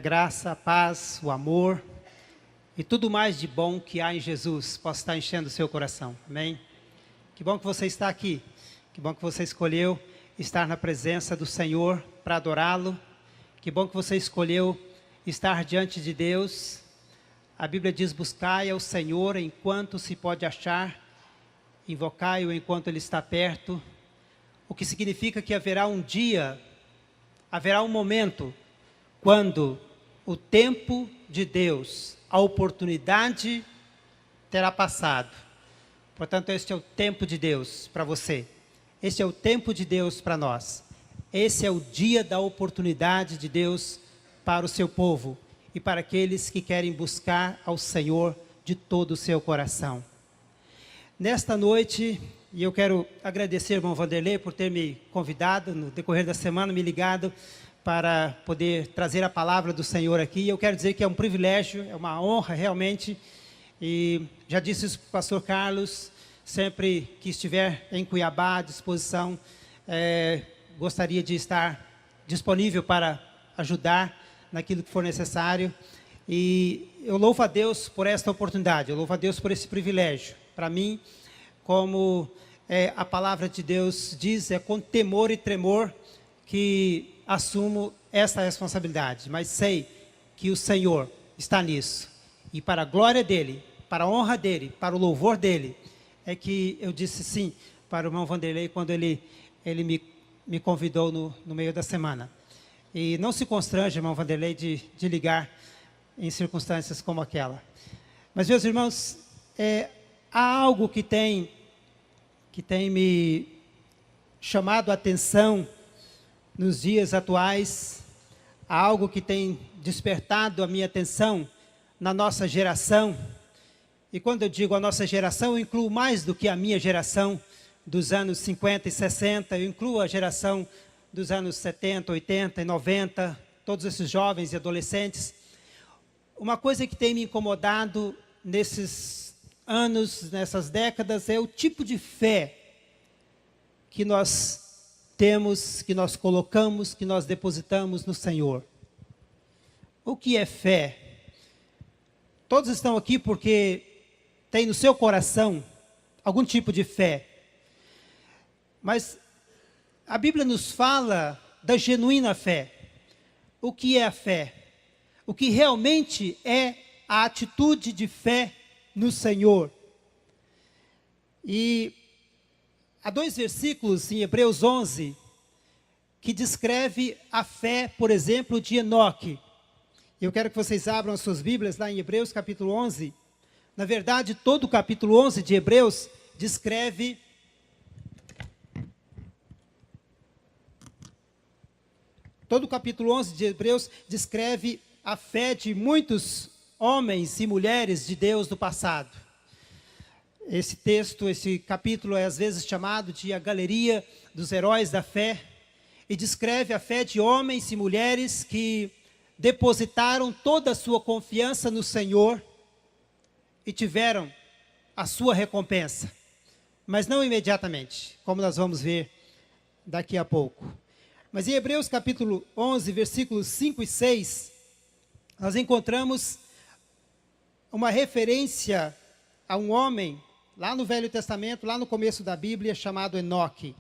graça, a paz, o amor e tudo mais de bom que há em Jesus possa estar enchendo o seu coração. Amém? Que bom que você está aqui. Que bom que você escolheu estar na presença do Senhor para adorá-lo. Que bom que você escolheu estar diante de Deus. A Bíblia diz: buscai ao Senhor enquanto se pode achar, invocai-o enquanto Ele está perto. O que significa que haverá um dia, haverá um momento, quando o tempo de Deus, a oportunidade terá passado. Portanto, este é o tempo de Deus para você. Este é o tempo de Deus para nós. Esse é o dia da oportunidade de Deus para o seu povo e para aqueles que querem buscar ao Senhor de todo o seu coração. Nesta noite, e eu quero agradecer ao irmão Vanderlei por ter me convidado, no decorrer da semana, me ligado para poder trazer a palavra do Senhor aqui. Eu quero dizer que é um privilégio, é uma honra realmente, e já disse isso para o pastor Carlos, sempre que estiver em Cuiabá à disposição, gostaria de estar disponível para ajudar naquilo que for necessário. E eu louvo a Deus por esta oportunidade, eu louvo a Deus por esse privilégio. Para mim, como a palavra de Deus diz, é com temor e tremor que assumo esta responsabilidade, mas sei que o Senhor está nisso, e para a glória dEle, para a honra dEle, para o louvor dEle, é que eu disse sim para o irmão Vanderlei quando ele me convidou no meio da semana. E não se constrange, irmão Vanderlei, de ligar em circunstâncias como aquela. Mas, meus irmãos, há algo que tem me chamado a atenção nos dias atuais, há algo que tem despertado a minha atenção na nossa geração. E quando eu digo a nossa geração, eu incluo mais do que a minha geração dos anos 50 e 60, eu incluo a geração dos anos 70, 80 e 90, todos esses jovens e adolescentes. Uma coisa que tem me incomodado nesses anos, nessas décadas, é o tipo de fé que nós temos, que nós colocamos, que nós depositamos no Senhor. O que é fé? Todos estão aqui porque tem no seu coração algum tipo de fé. Mas a Bíblia nos fala da genuína fé. O que é a fé? O que realmente é a atitude de fé no Senhor. E há 2 versículos em Hebreus 11 que descreve a fé, por exemplo, de Enoque. Eu quero que vocês abram as suas Bíblias lá em Hebreus capítulo 11. Na verdade, todo o capítulo 11 de Hebreus descreve todo o capítulo 11 de Hebreus descreve a fé de muitos homens e mulheres de Deus do passado. Esse texto, esse capítulo é às vezes chamado de a galeria dos heróis da fé, e descreve a fé de homens e mulheres que depositaram toda a sua confiança no Senhor e tiveram a sua recompensa, mas não imediatamente, como nós vamos ver daqui a pouco. Mas em Hebreus capítulo 11, versículos 5 e 6, nós encontramos uma referência a um homem, lá no Velho Testamento, lá no começo da Bíblia, chamado Enoque.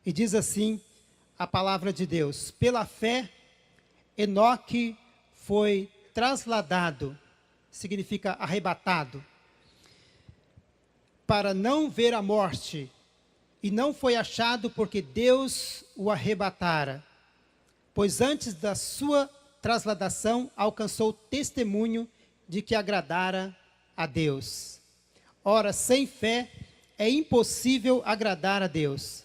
E diz assim a palavra de Deus: pela fé, Enoque foi trasladado, significa arrebatado, para não ver a morte, e não foi achado porque Deus o arrebatara, pois antes da sua trasladação alcançou testemunho de que agradara a Deus. Ora, sem fé é impossível agradar a Deus,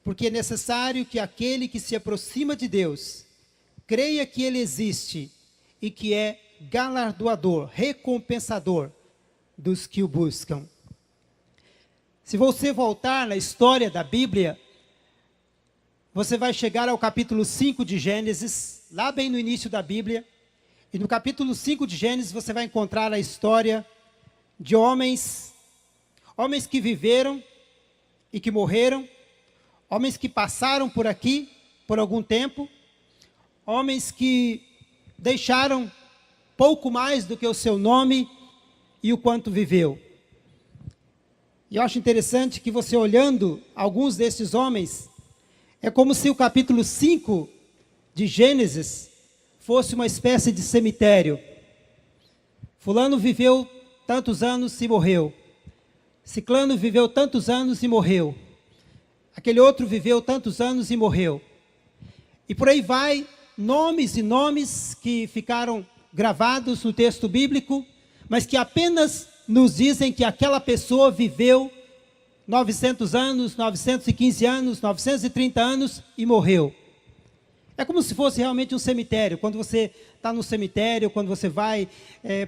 porque é necessário que aquele que se aproxima de Deus creia que Ele existe e que é galardoador, recompensador dos que o buscam. Se você voltar na história da Bíblia, você vai chegar ao capítulo 5 de Gênesis, lá bem no início da Bíblia, e no capítulo 5 de Gênesis você vai encontrar a história de homens que viveram e que morreram, homens que passaram por aqui por algum tempo, homens que deixaram pouco mais do que o seu nome e o quanto viveu. E eu acho interessante que você olhando alguns desses homens, é como se o capítulo 5 de Gênesis fosse uma espécie de cemitério. Fulano viveu tantos anos e morreu. Ciclano viveu tantos anos e morreu. Aquele outro viveu tantos anos e morreu. E por aí vai, nomes e nomes que ficaram gravados no texto bíblico, mas que apenas nos dizem que aquela pessoa viveu 900 anos, 915 anos, 930 anos e morreu. É como se fosse realmente um cemitério. Quando você está no cemitério, quando você vai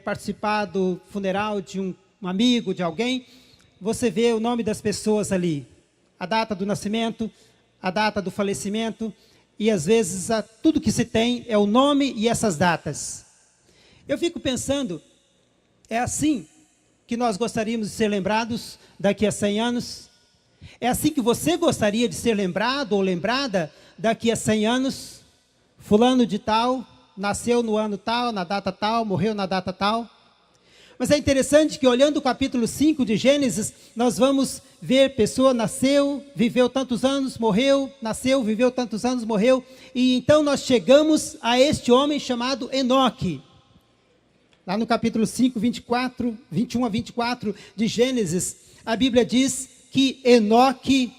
participar do funeral de um amigo, de alguém, você vê o nome das pessoas ali, a data do nascimento, a data do falecimento, e às vezes tudo que se tem é o nome e essas datas. Eu fico pensando, é assim que nós gostaríamos de ser lembrados daqui a 100 anos? É assim que você gostaria de ser lembrado ou lembrada daqui a 100 anos? Fulano de tal, nasceu no ano tal, na data tal, morreu na data tal. Mas é interessante que olhando o capítulo 5 de Gênesis, nós vamos ver pessoa nasceu, viveu tantos anos, morreu, nasceu, viveu tantos anos, morreu. E então nós chegamos a este homem chamado Enoque. Lá no capítulo 5, 21 a 24 de Gênesis, a Bíblia diz que Enoque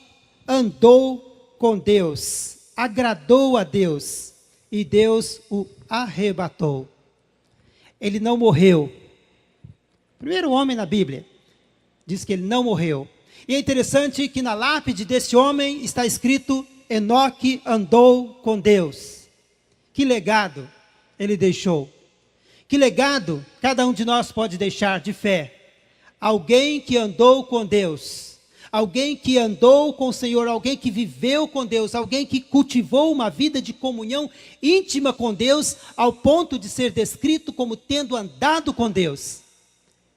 andou com Deus, agradou a Deus, e Deus o arrebatou. Ele não morreu. Primeiro homem na Bíblia diz que ele não morreu. E é interessante que na lápide desse homem está escrito: Enoque andou com Deus. Que legado ele deixou. Que legado cada um de nós pode deixar de fé? Alguém que andou com Deus, alguém que andou com o Senhor, alguém que viveu com Deus, alguém que cultivou uma vida de comunhão íntima com Deus, ao ponto de ser descrito como tendo andado com Deus.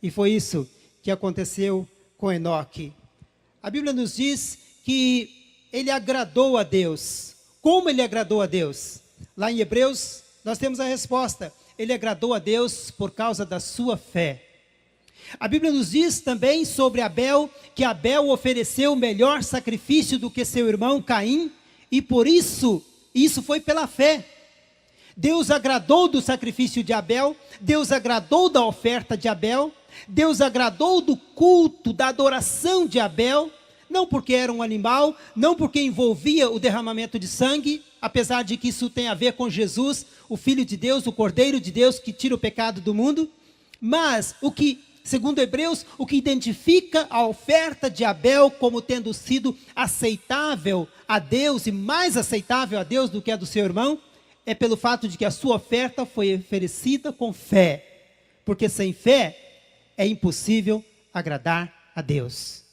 E foi isso que aconteceu com Enoque. A Bíblia nos diz que ele agradou a Deus. Como ele agradou a Deus? Lá em Hebreus, nós temos a resposta. Ele agradou a Deus por causa da sua fé. A Bíblia nos diz também sobre Abel, que Abel ofereceu melhor sacrifício do que seu irmão Caim, e por isso foi pela fé. Deus agradou do sacrifício de Abel, Deus agradou da oferta de Abel, Deus agradou do culto, da adoração de Abel, não porque era um animal, não porque envolvia o derramamento de sangue, apesar de que isso tem a ver com Jesus, o Filho de Deus, o Cordeiro de Deus que tira o pecado do mundo, mas o que, segundo Hebreus, o que identifica a oferta de Abel como tendo sido aceitável a Deus e mais aceitável a Deus do que a do seu irmão, é pelo fato de que a sua oferta foi oferecida com fé, porque sem fé é impossível agradar a Deus.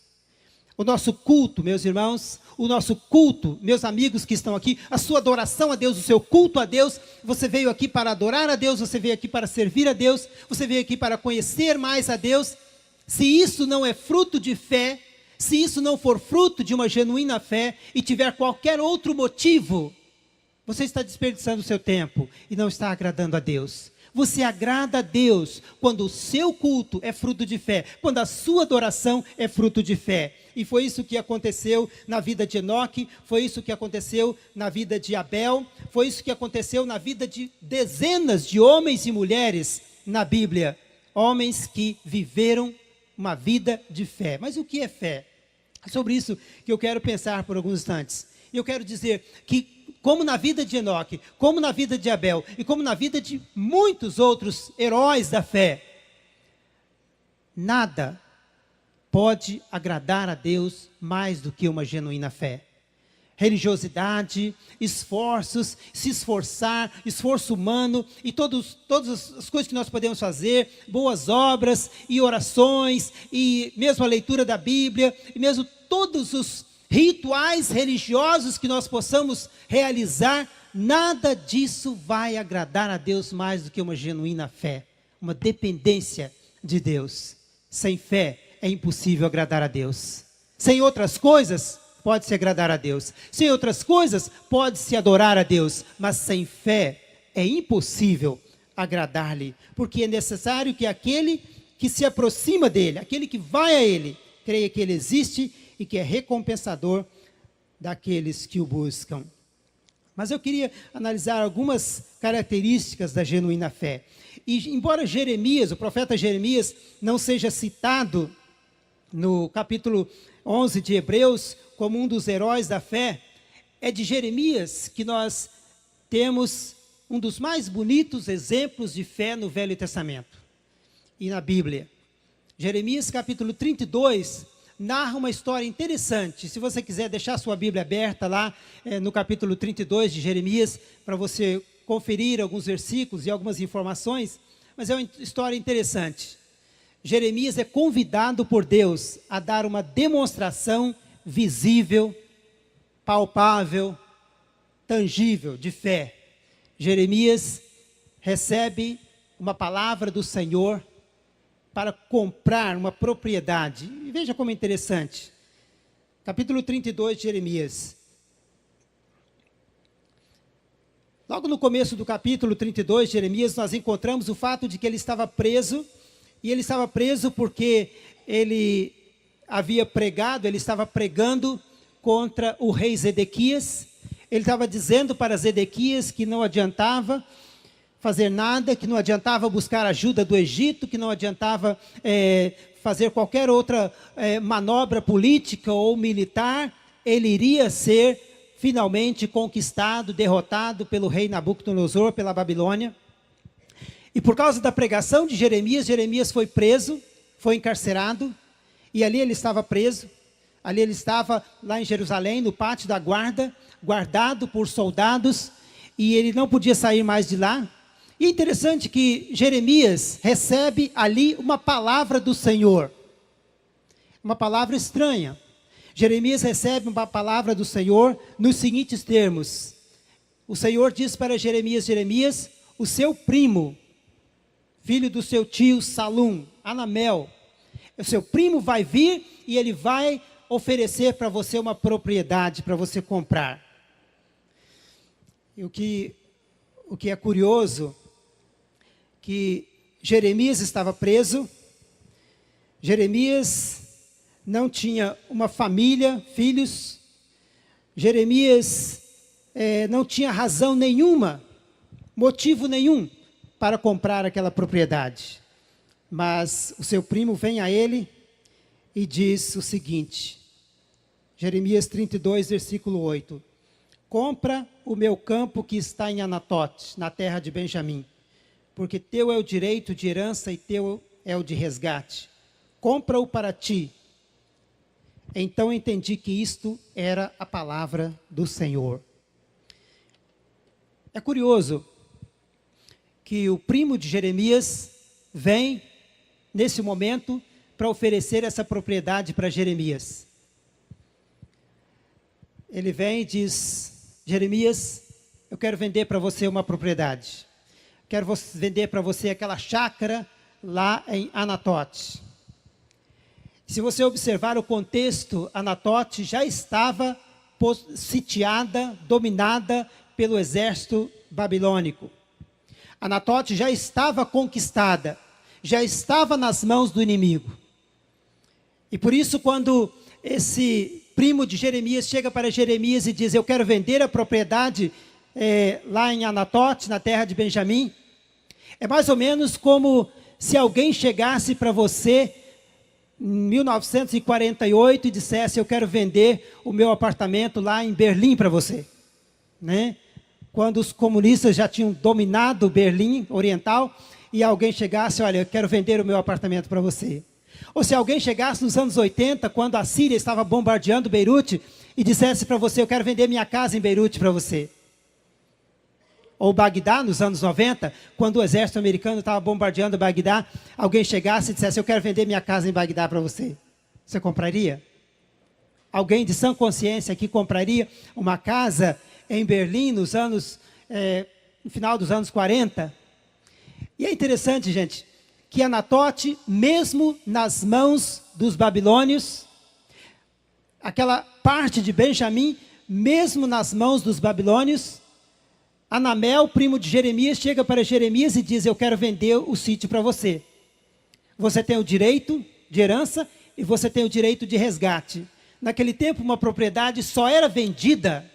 O nosso culto, meus irmãos, o nosso culto, meus amigos que estão aqui, a sua adoração a Deus, o seu culto a Deus, você veio aqui para adorar a Deus, você veio aqui para servir a Deus, você veio aqui para conhecer mais a Deus. Se isso não é fruto de fé, se isso não for fruto de uma genuína fé e tiver qualquer outro motivo, você está desperdiçando o seu tempo e não está agradando a Deus. Você agrada a Deus quando o seu culto é fruto de fé, quando a sua adoração é fruto de fé. E foi isso que aconteceu na vida de Enoque, foi isso que aconteceu na vida de Abel, foi isso que aconteceu na vida de dezenas de homens e mulheres na Bíblia. Homens que viveram uma vida de fé. Mas o que é fé? É sobre isso que eu quero pensar por alguns instantes. E eu quero dizer que, como na vida de Enoque, como na vida de Abel, e como na vida de muitos outros heróis da fé, nada pode agradar a Deus mais do que uma genuína fé. Religiosidade, esforços, se esforçar, esforço humano, e todas as coisas que nós podemos fazer, boas obras, e orações, e mesmo a leitura da Bíblia, e mesmo todos os rituais religiosos que nós possamos realizar, nada disso vai agradar a Deus mais do que uma genuína fé, uma dependência de Deus. Sem fé é impossível agradar a Deus. Sem outras coisas, pode-se agradar a Deus. Sem outras coisas, pode-se adorar a Deus. Mas sem fé é impossível agradar-lhe, porque é necessário que aquele que se aproxima dele, aquele que vai a ele, creia que ele existe e que é recompensador daqueles que o buscam. Mas eu queria analisar algumas características da genuína fé. E embora Jeremias, o profeta Jeremias, não seja citado no capítulo 11 de Hebreus como um dos heróis da fé, é de Jeremias que nós temos um dos mais bonitos exemplos de fé no Velho Testamento e na Bíblia. Jeremias capítulo 32 narra uma história interessante. Se você quiser deixar sua Bíblia aberta lá no capítulo 32 de Jeremias, para você conferir alguns versículos e algumas informações, mas é uma história interessante. Jeremias é convidado por Deus a dar uma demonstração visível, palpável, tangível de fé. Jeremias recebe uma palavra do Senhor para comprar uma propriedade. E veja como é interessante. Capítulo 32 de Jeremias. Logo no começo do capítulo 32 de Jeremias, nós encontramos o fato de que ele estava preso, e ele estava preso porque ele havia pregado, ele estava pregando contra o rei Zedequias. Ele estava dizendo para Zedequias que não adiantava fazer nada, que não adiantava buscar ajuda do Egito, que não adiantava fazer qualquer outra manobra política ou militar. Ele iria ser finalmente conquistado, derrotado pelo rei Nabucodonosor, pela Babilônia. E por causa da pregação de Jeremias, Jeremias foi preso, foi encarcerado, e ali ele estava preso. Ali ele estava lá em Jerusalém, no pátio da guarda, guardado por soldados, e ele não podia sair mais de lá. E é interessante que Jeremias recebe ali uma palavra do Senhor, uma palavra estranha. Jeremias recebe uma palavra do Senhor nos seguintes termos. O Senhor diz para Jeremias: Jeremias, o seu primo, filho do seu tio Salum, Anamel, o seu primo vai vir e ele vai oferecer para você uma propriedade para você comprar. E o que é curioso, que Jeremias estava preso, Jeremias não tinha uma família, filhos, Jeremias não tinha razão nenhuma, motivo nenhum para comprar aquela propriedade. Mas o seu primo vem a ele e diz o seguinte, Jeremias 32, versículo 8, compra o meu campo que está em Anatote, na terra de Benjamim, porque teu é o direito de herança e teu é o de resgate. Compra-o para ti. Então entendi que isto era a palavra do Senhor. É curioso que o primo de Jeremias vem, nesse momento, para oferecer essa propriedade para Jeremias. Ele vem e diz, Jeremias, eu quero vender para você uma propriedade. Quero vender para você aquela chácara lá em Anatote. Se você observar o contexto, Anatote já estava sitiada, dominada pelo exército babilônico. Anatote já estava conquistada, já estava nas mãos do inimigo. E por isso, quando esse primo de Jeremias chega para Jeremias e diz, eu quero vender a propriedade lá em Anatote, na terra de Benjamim, é mais ou menos como se alguém chegasse para você em 1948 e dissesse, eu quero vender o meu apartamento lá em Berlim para você. Né? Quando os comunistas já tinham dominado Berlim Oriental, e alguém chegasse, olha, eu quero vender o meu apartamento para você. Ou se alguém chegasse nos anos 80, quando a Síria estava bombardeando Beirute, e dissesse para você, eu quero vender minha casa em Beirute para você. Ou Bagdá, nos anos 90, quando o exército americano estava bombardeando Bagdá, alguém chegasse e dissesse, eu quero vender minha casa em Bagdá para você. Você compraria? Alguém de sã consciência aqui compraria uma casa em Berlim no final dos anos 40? E é interessante, gente, que Anatote, mesmo nas mãos dos babilônios, aquela parte de Benjamim, mesmo nas mãos dos babilônios, Anamel, primo de Jeremias, chega para Jeremias e diz: eu quero vender o sítio para você. Você tem o direito de herança e você tem o direito de resgate. Naquele tempo, uma propriedade só era vendida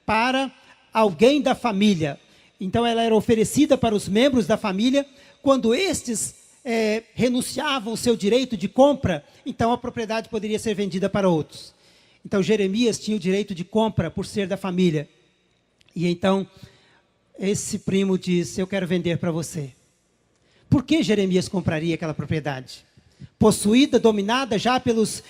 para alguém da família. Então, ela era oferecida para os membros da família. Quando estes renunciavam ao seu direito de compra, então a propriedade poderia ser vendida para outros. Então, Jeremias tinha o direito de compra por ser da família. E então, esse primo diz: eu quero vender para você. Por que Jeremias compraria aquela propriedade? Possuída, dominada já pelos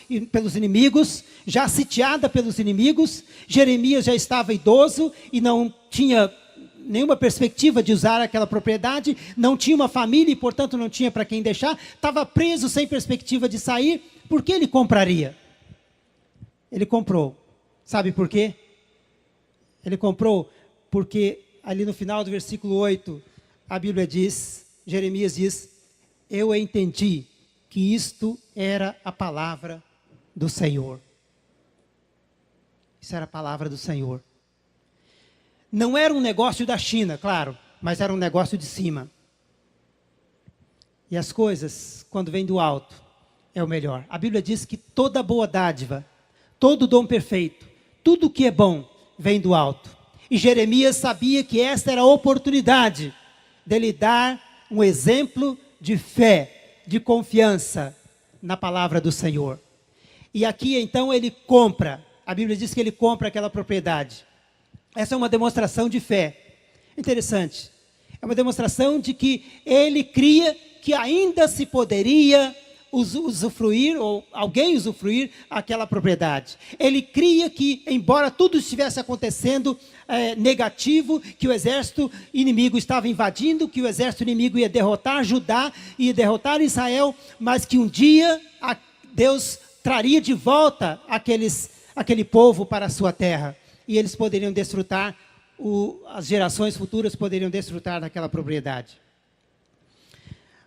inimigos, já sitiada pelos inimigos. Jeremias já estava idoso e não tinha nenhuma perspectiva de usar aquela propriedade, não tinha uma família e, portanto, não tinha para quem deixar, estava preso sem perspectiva de sair. Por que ele compraria? Ele comprou. Sabe por quê? Ele comprou porque ali no final do versículo 8, a Bíblia diz, Jeremias diz: eu entendi que isto era a palavra do Senhor. Isso era a palavra do Senhor. Não era um negócio da China, claro, mas era um negócio de cima. E as coisas, quando vêm do alto, é o melhor. A Bíblia diz que toda boa dádiva, todo dom perfeito, tudo que é bom, vem do alto. E Jeremias sabia que esta era a oportunidade dele dar um exemplo de fé, de confiança na palavra do Senhor. E aqui então ele compra, a Bíblia diz que ele compra aquela propriedade. Essa é uma demonstração de fé. Interessante. É uma demonstração de que ele cria que ainda se poderia usufruir, ou alguém usufruir aquela propriedade. Ele cria que, embora tudo estivesse acontecendo negativo, que o exército inimigo estava invadindo, que o exército inimigo ia derrotar Judá, ia derrotar Israel, mas que um dia Deus traria de volta aquele povo para a sua terra. E eles poderiam desfrutar, as gerações futuras poderiam desfrutar daquela propriedade.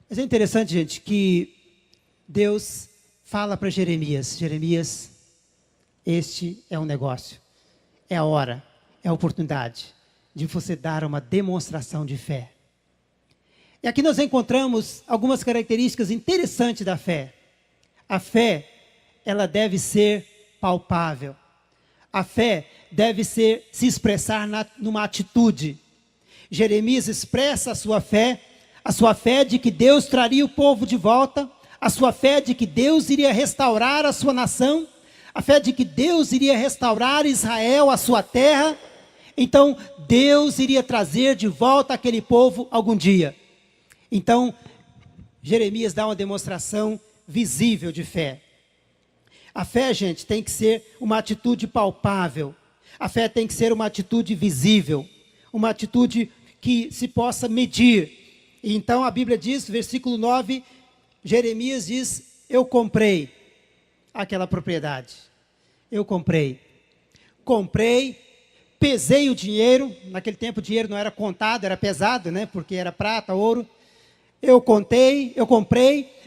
Mas é interessante, gente, que Deus fala para Jeremias: Jeremias, este é um negócio, é a hora, é a oportunidade de você dar uma demonstração de fé. E aqui nós encontramos algumas características interessantes da fé. A fé, ela deve ser palpável. A fé deve se expressar numa atitude. Jeremias expressa a sua fé de que Deus traria o povo de volta, a sua fé de que Deus iria restaurar a sua nação, a fé de que Deus iria restaurar Israel, a sua terra. Então, Deus iria trazer de volta aquele povo algum dia. Então, Jeremias dá uma demonstração visível de fé. A fé, gente, tem que ser uma atitude palpável. A fé tem que ser uma atitude visível, uma atitude que se possa medir. E então a Bíblia diz, versículo 9, Jeremias diz: eu comprei aquela propriedade. Eu comprei. Comprei, pesei o dinheiro. Naquele tempo o dinheiro não era contado, era pesado, né? Porque era prata, ouro. Eu comprei,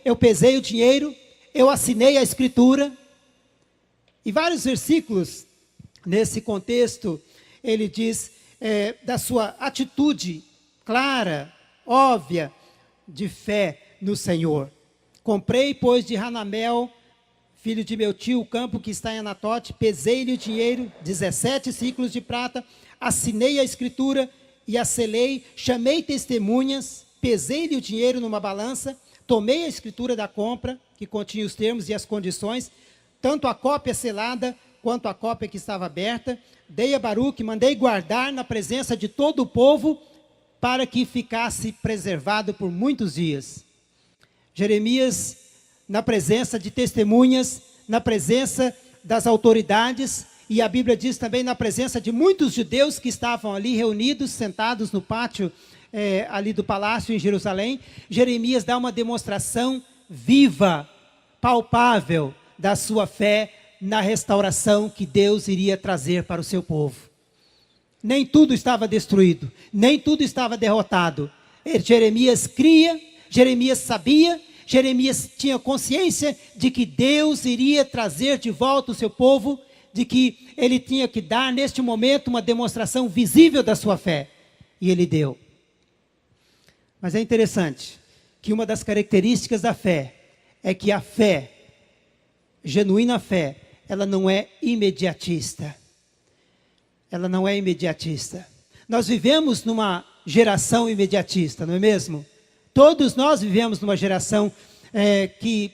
eu pesei o dinheiro, eu assinei a escritura. E vários versículos nesse contexto, ele diz da sua atitude clara, óbvia, de fé no Senhor. Comprei, pois, de Hanamel, filho de meu tio, o campo que está em Anatote, pesei-lhe o dinheiro, 17 ciclos de prata, assinei a escritura e a selei, chamei testemunhas, pesei-lhe o dinheiro numa balança, tomei a escritura da compra, que continha os termos e as condições, tanto a cópia selada, quanto a cópia que estava aberta, dei a Baruque, mandei guardar na presença de todo o povo, para que ficasse preservado por muitos dias. Jeremias, na presença de testemunhas, na presença das autoridades, e a Bíblia diz também na presença de muitos judeus que estavam ali reunidos, sentados no pátio ali do palácio em Jerusalém, Jeremias dá uma demonstração viva, palpável, da sua fé na restauração que Deus iria trazer para o seu povo. Nem tudo estava destruído, nem tudo estava derrotado. Jeremias cria, Jeremias sabia, Jeremias tinha consciência de que Deus iria trazer de volta o seu povo, de que ele tinha que dar neste momento uma demonstração visível da sua fé. e Ele deu. Mas é interessante que uma das características da fé é que a fé, genuína fé, ela não é imediatista. Ela não é imediatista. Nós vivemos numa geração imediatista, não é mesmo? Todos nós vivemos numa geração que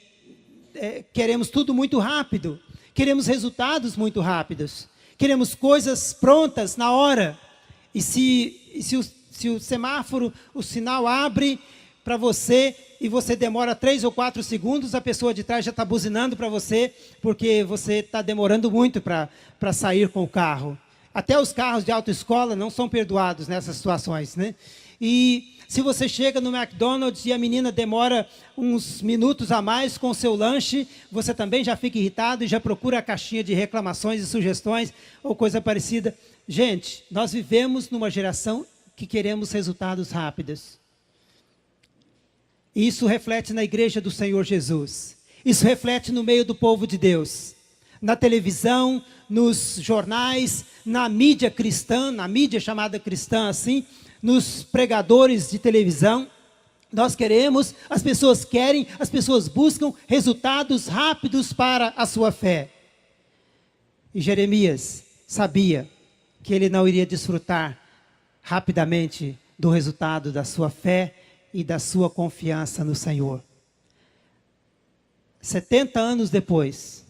queremos tudo muito rápido. Queremos resultados muito rápidos. Queremos coisas prontas na hora. E se o semáforo, o sinal abre para você e você demora 3 ou 4 segundos, a pessoa de trás já está buzinando para você, porque você está demorando muito para sair com o carro. Até os carros de autoescola não são perdoados nessas situações, né? E se você chega no McDonald's e a menina demora uns minutos a mais com o seu lanche, você também já fica irritado e já procura a caixinha de reclamações e sugestões ou coisa parecida. Gente, nós vivemos numa geração que queremos resultados rápidos. E isso reflete na igreja do Senhor Jesus. Isso reflete no meio do povo de Deus. Na televisão, nos jornais, na mídia cristã, na mídia chamada cristã assim, nos pregadores de televisão. Nós queremos, as pessoas querem, as pessoas buscam resultados rápidos para a sua fé. E Jeremias sabia que ele não iria desfrutar rapidamente do resultado da sua fé e da sua confiança no Senhor. 70 anos depois,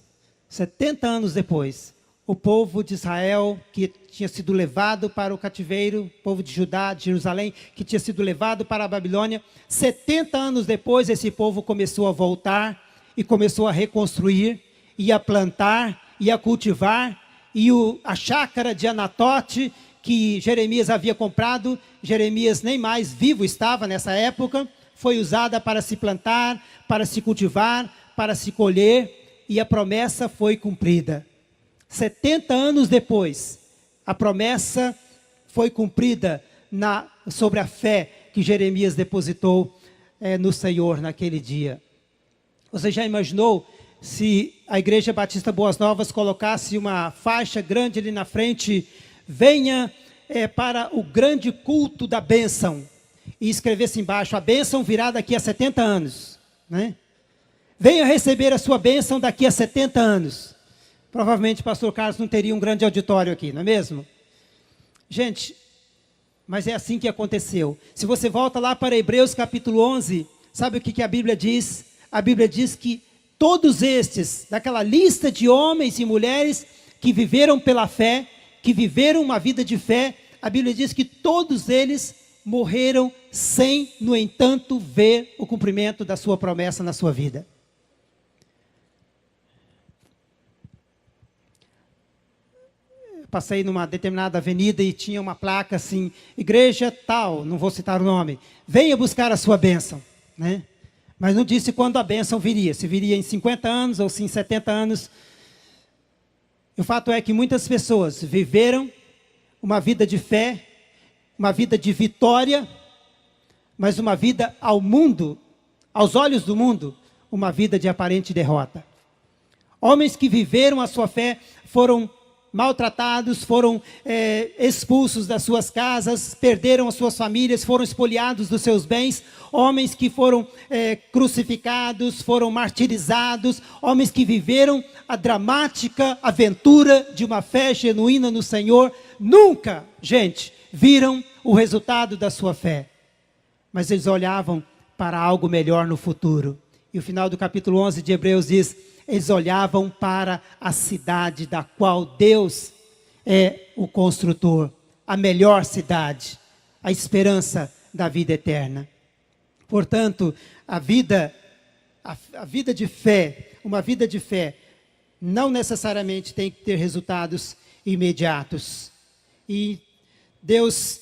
o povo de Israel, que tinha sido levado para o cativeiro, o povo de Judá, de Jerusalém, que tinha sido levado para a Babilônia, 70 anos depois, esse povo começou a voltar e começou a reconstruir, e a plantar, e a cultivar, e a chácara de Anatote, que Jeremias havia comprado, Jeremias nem mais vivo estava nessa época, foi usada para se plantar, para se cultivar, para se colher, e a promessa foi cumprida. 70 anos depois, a promessa foi cumprida sobre a fé que Jeremias depositou no Senhor naquele dia. Você já imaginou se a Igreja Batista Boas Novas colocasse uma faixa grande ali na frente, venha para o grande culto da bênção, e escrevesse embaixo, a bênção virá daqui a 70 anos, né? Venha receber a sua bênção daqui a 70 anos. Provavelmente o pastor Carlos não teria um grande auditório aqui, não é mesmo? Gente, mas é assim que aconteceu. Se você volta lá para Hebreus capítulo 11, sabe o que a Bíblia diz? A Bíblia diz que todos estes, daquela lista de homens e mulheres que viveram pela fé, que viveram uma vida de fé, a Bíblia diz que todos eles morreram sem, no entanto, ver o cumprimento da sua promessa na sua vida. Passei numa determinada avenida e tinha uma placa assim, igreja tal, não vou citar o nome, venha buscar a sua bênção, né? Mas não disse quando a bênção viria, se viria em 50 anos ou se em 70 anos. O fato é que muitas pessoas viveram uma vida de fé, uma vida de vitória, mas uma vida ao mundo, aos olhos do mundo, uma vida de aparente derrota. Homens que viveram a sua fé foram maltratados, foram expulsos das suas casas, perderam as suas famílias, foram espoliados dos seus bens, homens que foram crucificados, foram martirizados, homens que viveram a dramática aventura de uma fé genuína no Senhor, nunca, gente, viram o resultado da sua fé, mas eles olhavam para algo melhor no futuro. E o final do capítulo 11 de Hebreus diz, eles olhavam para a cidade da qual Deus é o construtor, a melhor cidade, a esperança da vida eterna. Portanto, a vida de fé, uma vida de fé, não necessariamente tem que ter resultados imediatos. E Deus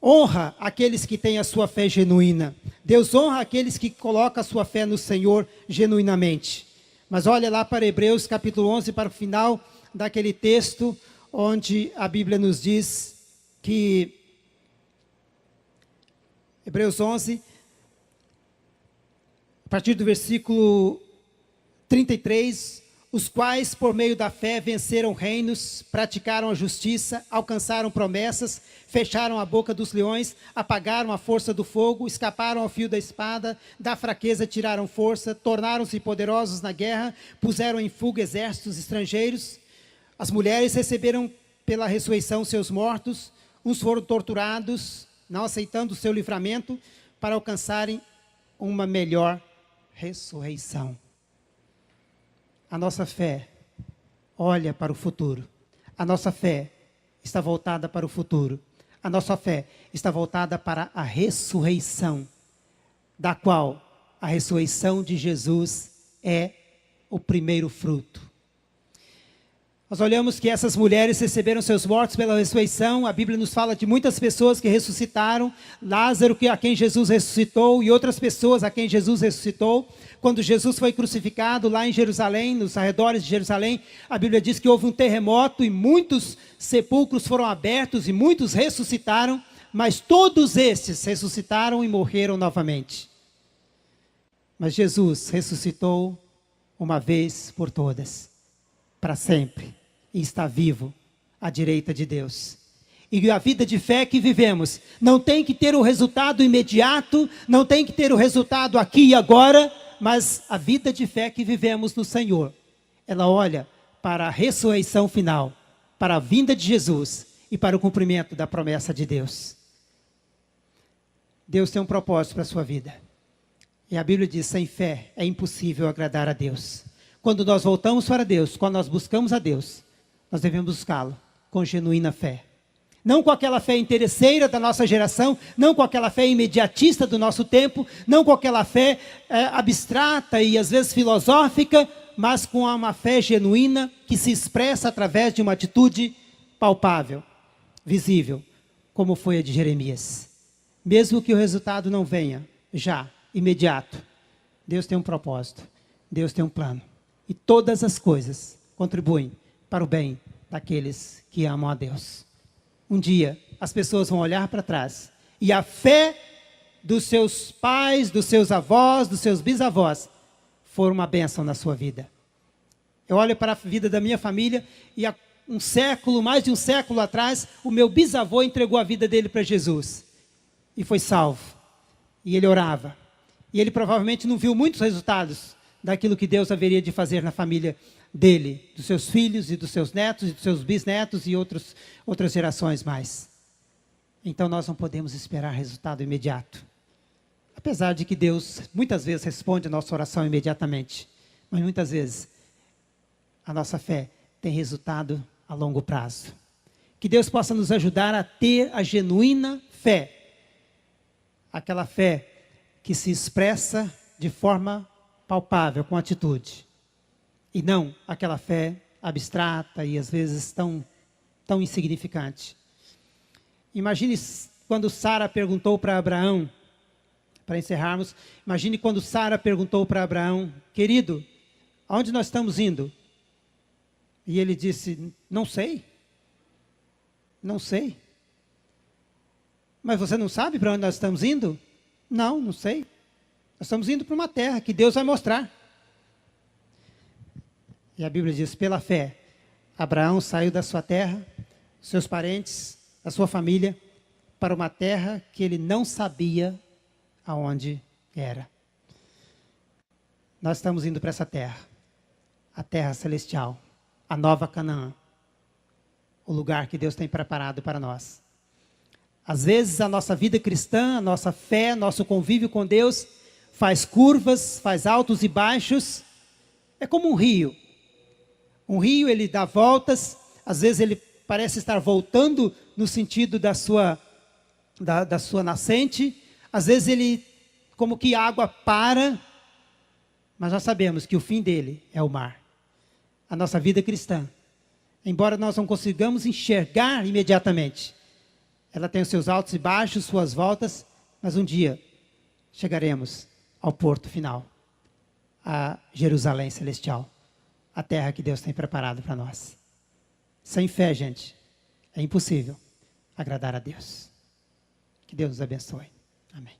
honra aqueles que têm a sua fé genuína. Deus honra aqueles que colocam a sua fé no Senhor genuinamente. Mas olha lá para Hebreus capítulo 11, para o final daquele texto, onde a Bíblia nos diz que, Hebreus 11, a partir do versículo 33, os quais, por meio da fé, venceram reinos, praticaram a justiça, alcançaram promessas, fecharam a boca dos leões, apagaram a força do fogo, escaparam ao fio da espada, da fraqueza tiraram força, tornaram-se poderosos na guerra, puseram em fuga exércitos estrangeiros. As mulheres receberam pela ressurreição seus mortos, uns foram torturados, não aceitando o seu livramento, para alcançarem uma melhor ressurreição. A nossa fé olha para o futuro. A nossa fé está voltada para o futuro. A nossa fé está voltada para a ressurreição, da qual a ressurreição de Jesus é o primeiro fruto. Nós olhamos que essas mulheres receberam seus mortos pela ressurreição. A Bíblia nos fala de muitas pessoas que ressuscitaram. Lázaro, a quem Jesus ressuscitou, e outras pessoas a quem Jesus ressuscitou. Quando Jesus foi crucificado lá em Jerusalém, nos arredores de Jerusalém, a Bíblia diz que houve um terremoto e muitos sepulcros foram abertos e muitos ressuscitaram, mas todos estes ressuscitaram e morreram novamente. Mas Jesus ressuscitou uma vez por todas, para sempre, e está vivo à direita de Deus. E a vida de fé que vivemos não tem que ter o resultado imediato, não tem que ter o resultado aqui e agora, mas a vida de fé que vivemos no Senhor, ela olha para a ressurreição final, para a vinda de Jesus e para o cumprimento da promessa de Deus. Deus tem um propósito para a sua vida. E a Bíblia diz, sem fé é impossível agradar a Deus. Quando nós voltamos para Deus, quando nós buscamos a Deus, nós devemos buscá-lo com genuína fé. Não com aquela fé interesseira da nossa geração, não com aquela fé imediatista do nosso tempo, não com aquela fé abstrata e às vezes filosófica, mas com uma fé genuína que se expressa através de uma atitude palpável, visível, como foi a de Jeremias. Mesmo que o resultado não venha já, imediato, Deus tem um propósito, Deus tem um plano. E todas as coisas contribuem para o bem daqueles que amam a Deus. Um dia, as pessoas vão olhar para trás e a fé dos seus pais, dos seus avós, dos seus bisavós, foi uma bênção na sua vida. Eu olho para a vida da minha família e há um século, mais de um século atrás, o meu bisavô entregou a vida dele para Jesus. E foi salvo. E ele orava. E ele provavelmente não viu muitos resultados daquilo que Deus haveria de fazer na família dele, dos seus filhos e dos seus netos e dos seus bisnetos e outras gerações mais. Então nós não podemos esperar resultado imediato. Apesar de que Deus muitas vezes responde a nossa oração imediatamente, mas muitas vezes a nossa fé tem resultado a longo prazo. Que Deus possa nos ajudar a ter a genuína fé, aquela fé que se expressa de forma palpável, com atitude. E não aquela fé abstrata e às vezes tão insignificante. Imagine quando Sara perguntou para Abraão, para encerrarmos, imagine quando Sara perguntou para Abraão, querido, aonde nós estamos indo? E ele disse, não sei. Não sei. Mas você não sabe para onde nós estamos indo? Não, não sei. Nós estamos indo para uma terra que Deus vai mostrar. E a Bíblia diz, pela fé, Abraão saiu da sua terra, seus parentes, da sua família, para uma terra que ele não sabia aonde era. Nós estamos indo para essa terra, a terra celestial, a nova Canaã, o lugar que Deus tem preparado para nós. Às vezes a nossa vida cristã, a nossa fé, nosso convívio com Deus, faz curvas, faz altos e baixos, é como um rio. Um rio, ele dá voltas, às vezes ele parece estar voltando no sentido da sua nascente, às vezes ele, como que a água para, mas nós sabemos que o fim dele é o mar. A nossa vida cristã, embora nós não consigamos enxergar imediatamente, ela tem os seus altos e baixos, suas voltas, mas um dia chegaremos ao porto final, a Jerusalém celestial, a terra que Deus tem preparado para nós. Sem fé, gente, é impossível agradar a Deus. Que Deus nos abençoe. Amém.